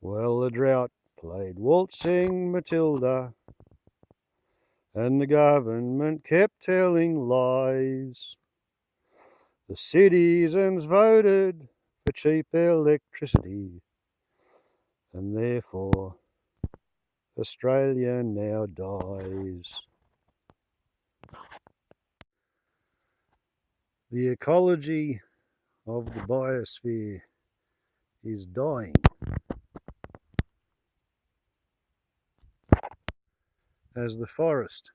Well, the drought played waltzing Matilda, and the government kept telling lies. The citizens voted for cheap electricity, and therefore Australia now dies. The ecology of the biosphere is dying as the forest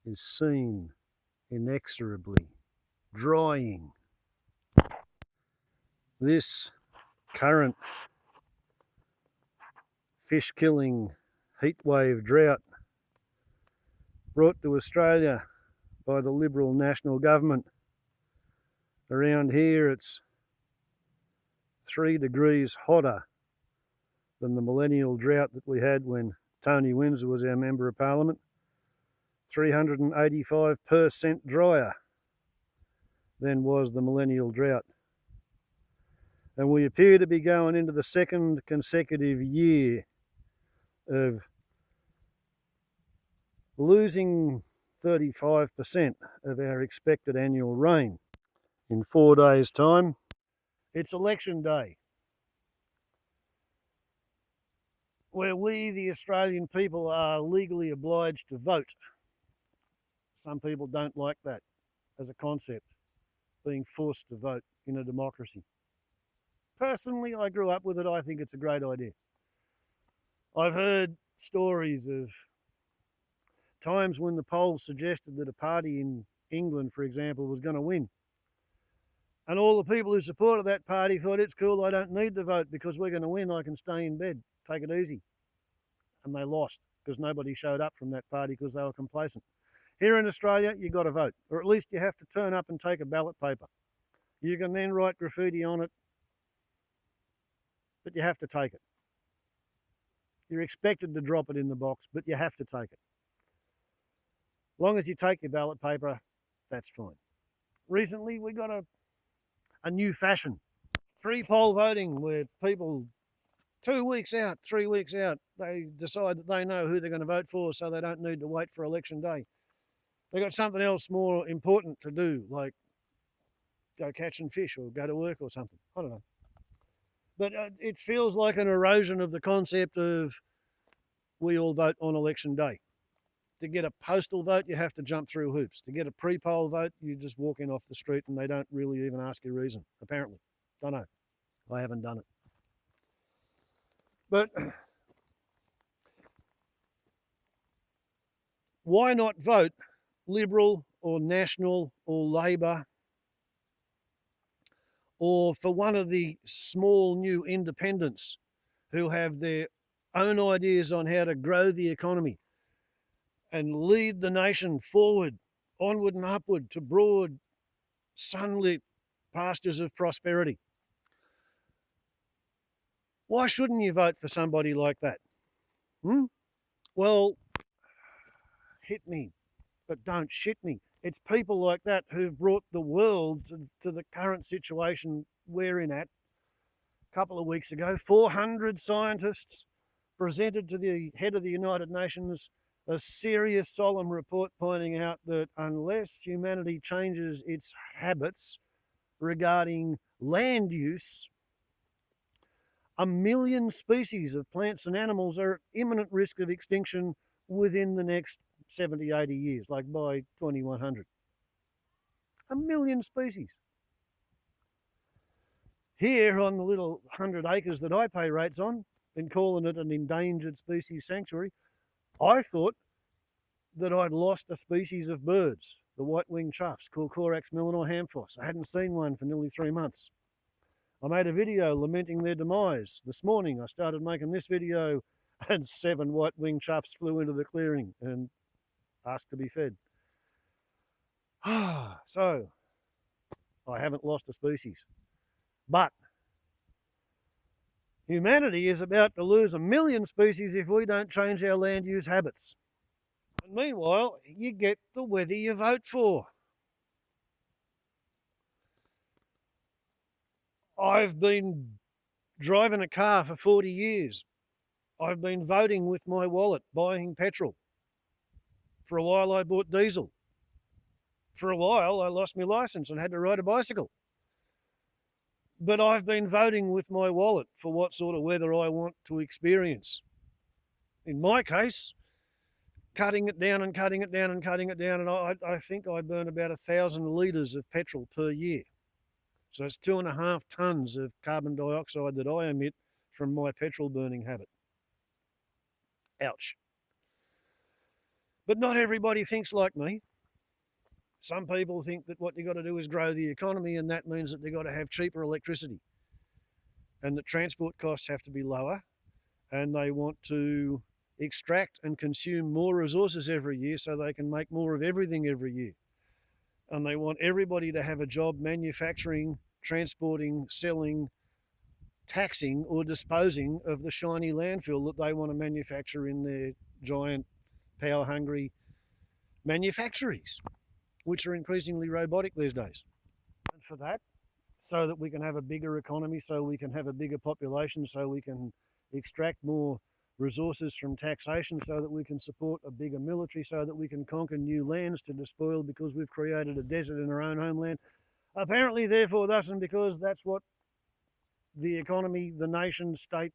is seen inexorably drying. This current fish-killing heatwave drought brought to Australia by the Liberal National Government. Around here it's 3 degrees hotter than the millennial drought that we had when Tony Windsor was our Member of Parliament. 385% drier than was the millennial drought. And we appear to be going into the second consecutive year of losing 35% of our expected annual rain. In 4 days' time, it's election day, where we, the Australian people, are legally obliged to vote. Some people don't like that as a concept, being forced to vote in a democracy. Personally, I grew up with it. I think it's a great idea. I've heard stories of times when the polls suggested that a party in England, for example, was going to win. And all the people who supported that party thought, it's cool, I don't need to vote because we're going to win. I can stay in bed, take it easy. And they lost because nobody showed up from that party because they were complacent. Here in Australia, you've got to vote, or at least you have to turn up and take a ballot paper. You can then write graffiti on it, but you have to take it. You're expected to drop it in the box, but you have to take it. As long as you take your ballot paper, that's fine. Recently, we got a new fashion. 3-poll voting, where people 2 weeks out, 3 weeks out, they decide that they know who they're going to vote for, so they don't need to wait for election day. They've got something else more important to do, like go catching fish or go to work or something. I don't know. But it feels like an erosion of the concept of we all vote on election day. To get a postal vote, you have to jump through hoops. To get a pre-poll vote, you just walk in off the street and they don't really even ask you a reason, apparently. Don't know. I haven't done it. But why not vote Liberal or National or Labor, or for one of the small new independents who have their own ideas on how to grow the economy and lead the nation forward, onward and upward to broad, sunlit pastures of prosperity? Why shouldn't you vote for somebody like that? Well, hit me, but don't shit me. It's people like that who've brought the world to the current situation we're in at. A couple of weeks ago, 400 scientists presented to the head of the United Nations a serious, solemn report pointing out that unless humanity changes its habits regarding land use, 1 million species of plants and animals are at imminent risk of extinction within the next 70, 80 years, like by 2100. 1 million species. Here on the little 100 acres that I pay rates on, and calling it an endangered species sanctuary, I thought that I'd lost a species of birds, the white-winged choughs, called Corax millenor hamphos. I hadn't seen one for nearly 3 months. I made a video lamenting their demise. This morning I started making this video and 7 white-winged choughs flew into the clearing and asked to be fed. So, I haven't lost a species. But humanity is about to lose 1 million species if we don't change our land use habits. And meanwhile, you get the weather you vote for. I've been driving a car for 40 years. I've been voting with my wallet, buying petrol. For a while I bought diesel. For a while I lost my licence and had to ride a bicycle. But I've been voting with my wallet for what sort of weather I want to experience. In my case, cutting it down and cutting it down and cutting it down, and I think I burn about 1,000 litres of petrol per year. So it's 2.5 tonnes of carbon dioxide that I emit from my petrol burning habit. Ouch. But not everybody thinks like me. Some people think that what you've got to do is grow the economy, and that means that they've got to have cheaper electricity and that transport costs have to be lower, and they want to extract and consume more resources every year so they can make more of everything every year. And they want everybody to have a job manufacturing, transporting, selling, taxing or disposing of the shiny landfill that they want to manufacture in their giant, power-hungry manufactories, which are increasingly robotic these days. And for that, so that we can have a bigger economy, so we can have a bigger population, so we can extract more resources from taxation, so that we can support a bigger military, so that we can conquer new lands to despoil because we've created a desert in our own homeland. Apparently, therefore, thus, and because that's what the economy, the nation state,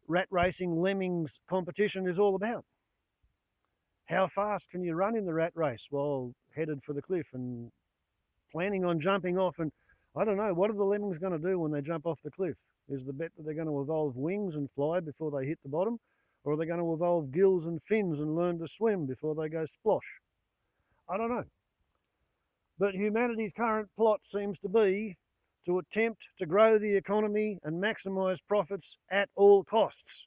rat racing, lemmings competition is all about. How fast can you run in the rat race while headed for the cliff and planning on jumping off? And I don't know, what are the lemmings going to do when they jump off the cliff? Is the bet that they're going to evolve wings and fly before they hit the bottom? Or are they going to evolve gills and fins and learn to swim before they go splosh? I don't know. But humanity's current plot seems to be to attempt to grow the economy and maximise profits at all costs.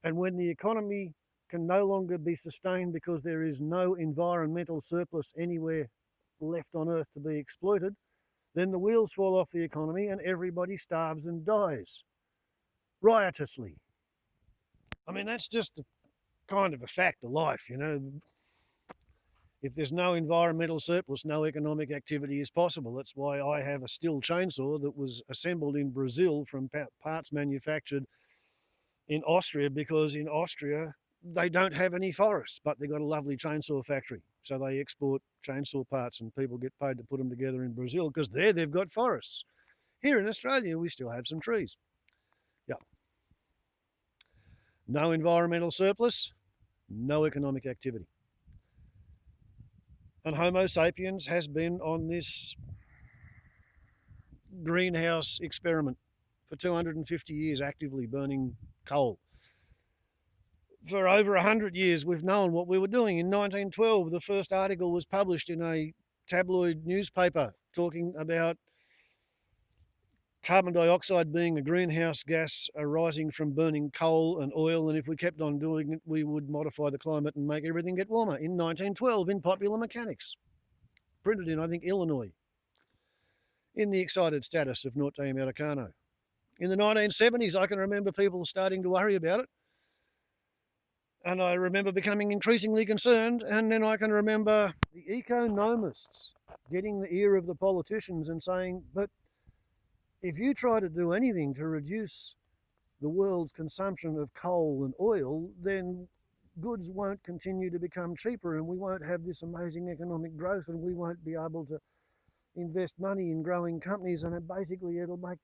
And when the economy can no longer be sustained because there is no environmental surplus anywhere left on Earth to be exploited, then the wheels fall off the economy and everybody starves and dies riotously. I mean, that's just a kind of a fact of life, you know. If there's no environmental surplus, no economic activity is possible. That's why I have a Stihl chainsaw that was assembled in Brazil from parts manufactured in Austria, because in Austria they don't have any forests, but they've got a lovely chainsaw factory. So they export chainsaw parts and people get paid to put them together in Brazil because there they've got forests. Here in Australia, we still have some trees. Yeah. No environmental surplus, no economic activity. And Homo sapiens has been on this greenhouse experiment for 250 years, actively burning coal. For over 100 years, we've known what we were doing. In 1912, the first article was published in a tabloid newspaper talking about carbon dioxide being a greenhouse gas arising from burning coal and oil, and if we kept on doing it, we would modify the climate and make everything get warmer. In 1912, in Popular Mechanics, printed in, I think, Illinois, in the excited status of Norte Americano. In the 1970s, I can remember people starting to worry about it, and I remember becoming increasingly concerned, and then I can remember the economists getting the ear of the politicians and saying, but if you try to do anything to reduce the world's consumption of coal and oil, then goods won't continue to become cheaper and we won't have this amazing economic growth and we won't be able to invest money in growing companies, and basically it'll make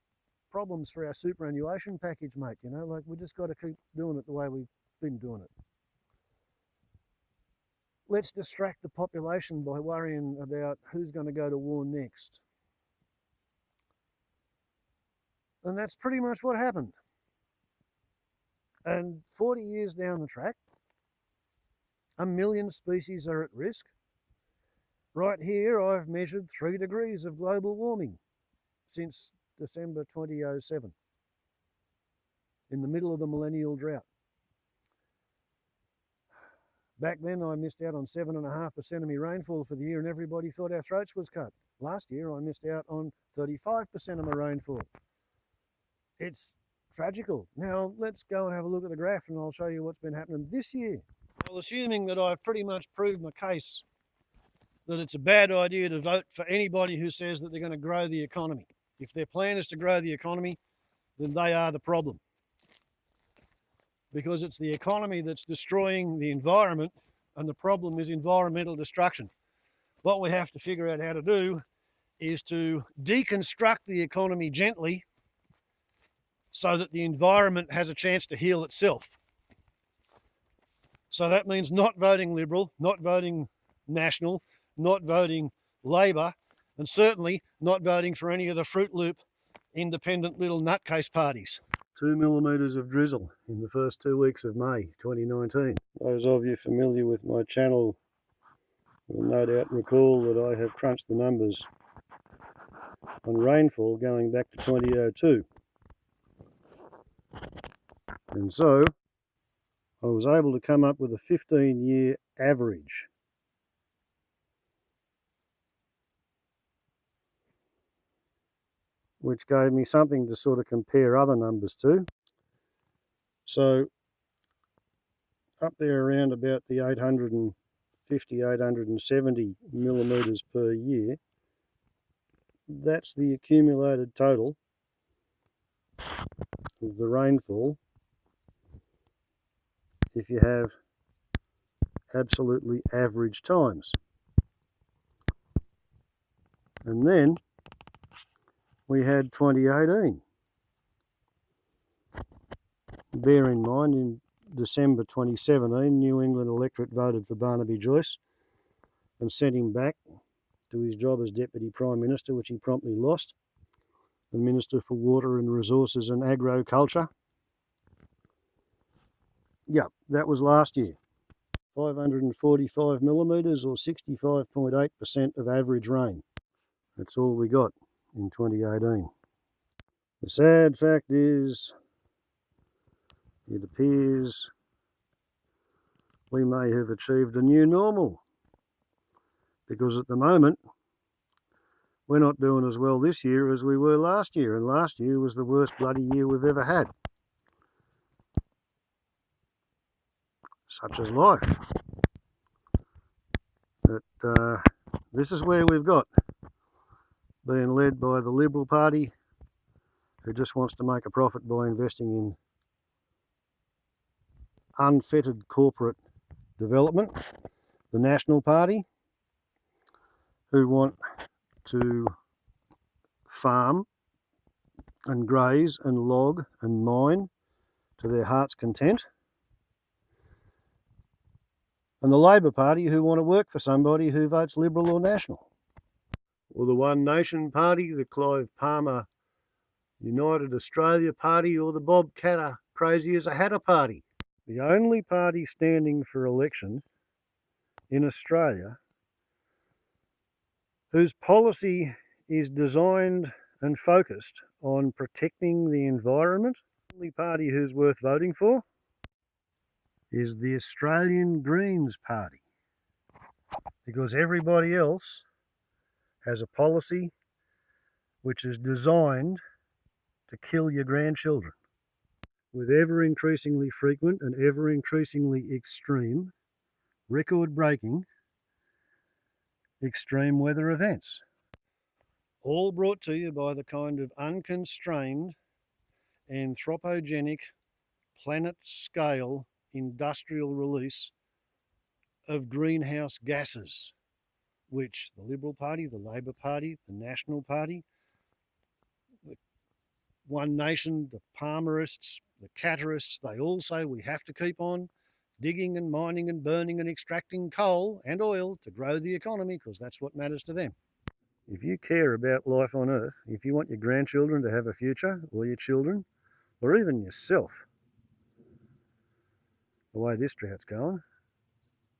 problems for our superannuation package, mate. You know, like we just got to keep doing it the way we've been doing it. Let's distract the population by worrying about who's going to go to war next. And that's pretty much what happened. And 40 years down the track, 1 million species are at risk. Right here, I've measured 3 degrees of global warming since December 2007, in the middle of the millennial drought. Back then, I missed out on 7.5% of my rainfall for the year, and everybody thought our throats was cut. Last year, I missed out on 35% of my rainfall. It's tragical. Now, let's go and have a look at the graph, and I'll show you what's been happening this year. Well, assuming that I've pretty much proved my case that it's a bad idea to vote for anybody who says that they're going to grow the economy. If their plan is to grow the economy, then they are the problem. Because it's the economy that's destroying the environment, and the problem is environmental destruction. What we have to figure out how to do is to deconstruct the economy gently so that the environment has a chance to heal itself. So that means not voting Liberal, not voting National, not voting Labor, and certainly not voting for any of the Fruit Loop independent little nutcase parties. 2 millimetres of drizzle in the first 2 weeks of May 2019. Those of you familiar with my channel will no doubt recall that I have crunched the numbers on rainfall going back to 2002. And so I was able to come up with a 15-year average. Which gave me something to sort of compare other numbers to. So up there around about the 850, 870 millimetres per year, that's the accumulated total of the rainfall if you have absolutely average times. And then we had 2018. Bear in mind, in December 2017, New England electorate voted for Barnaby Joyce and sent him back to his job as Deputy Prime Minister, which he promptly lost, and Minister for Water and Resources and Agriculture. Yeah, that was last year. 545 millimetres or 65.8% of average rain. That's all we got in 2018. The sad fact is, it appears we may have achieved a new normal, because at the moment we're not doing as well this year as we were last year, and last year was the worst bloody year we've ever had. Such is life. But this is where we've got, being led by the Liberal Party, who just wants to make a profit by investing in unfettered corporate development, the National Party, who want to farm and graze and log and mine to their heart's content, and the Labor Party, who want to work for somebody who votes Liberal or National. Or the One Nation Party, the Clive Palmer United Australia Party, or the Bob Katter Crazy as a Hatter Party. The only party standing for election in Australia whose policy is designed and focused on protecting the environment, the only party who's worth voting for, is the Australian Greens Party, because everybody else has a policy which is designed to kill your grandchildren, with ever increasingly frequent and ever increasingly extreme, record-breaking extreme weather events, all brought to you by the kind of unconstrained, anthropogenic, planet-scale industrial release of greenhouse gases, which the Liberal Party, the Labor Party, the National Party, the One Nation, the Palmerists, the Catterists, they all say we have to keep on digging and mining and burning and extracting coal and oil to grow the economy, because that's what matters to them. If you care about life on Earth, if you want your grandchildren to have a future, or your children, or even yourself, the way this drought's going,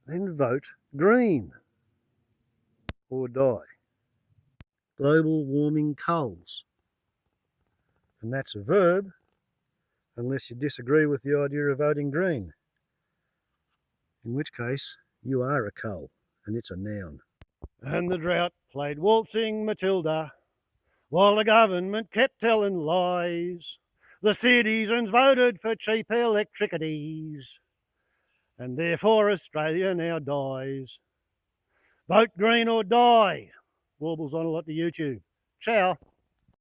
then vote green or die. Global warming culls. And that's a verb, unless you disagree with the idea of voting green, in which case you are a cull, and it's a noun. And the drought played waltzing Matilda while the government kept telling lies. The citizens voted for cheap electricities, and therefore Australia now dies. Vote green or die. Warbles on a lot to YouTube. Ciao.